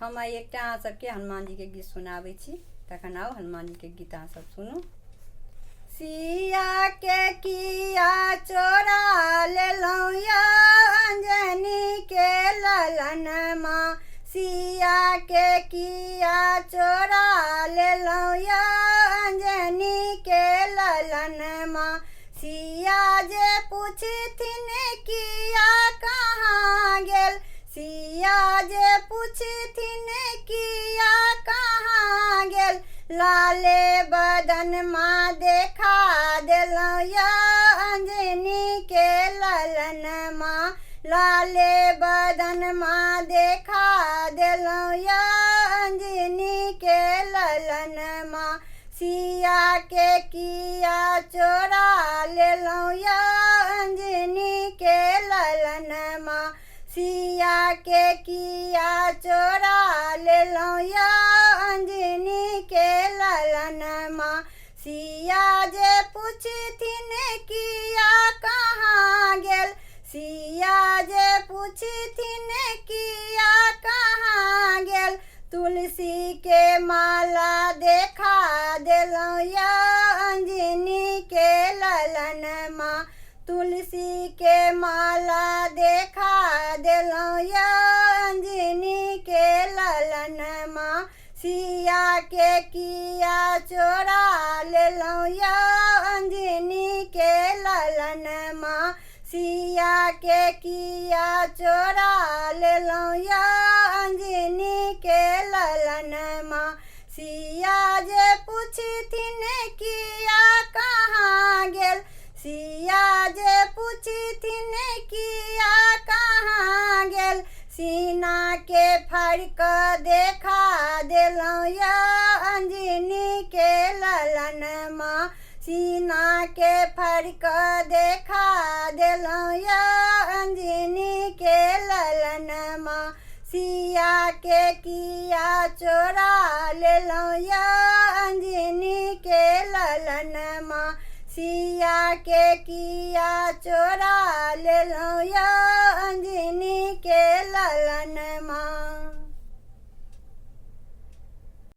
हम आई एक अहाँ सबके हनुमान जी के गीत सुनाबै छी। तखन आओ हनुमान जी के गीत अहाँ सब सुनू। सिया के किया चोरा लेलौं या अंजनी के ललनमा। सिया के किया चोरा लेलौं या अंजनी के ललनमा। सिया जे पूछथिन किया कहाँ गेल। सिया जे पूछथिन किया कहाँ गेल। लाले बदन माँ देखा देलौं या अंजनी के ललनमा। लाले बदन माँ देखा देलौं या अंजनी के ललनमा। सिया के किया चोरा लेलौं या अंजनी के ललनमा। सिया के किया चोरा लेलौं या अंजनी के ललनमा। सिया जे पूछथिन किया कहाँ गेल। सिया जे पूछथिन किया कहाँ गेल। तुलसी के माला देखा देलौं या अंजनी के ललनमा। तुलसी के माला देखा देलौं या अंजनी के ललनमा। सिया के किया चोरा लेलौं या अंजनी के ललनमा। सिया के किया चोरा लेलौं या अंजनी के ललनमा। सिया जे पूछथिन किया कहाँ गेल। सिया जे पूछथिन किया कहाँ गेल। सीना के फड़क देखा देलौं या अंजनी के ललनमा। सीना के फड़क देखा देलौं या अंजनी के ललनमा। सिया के किया चोरा लेलौं या अंजनी के ललनमा। सिया के किया चोरा लेलौं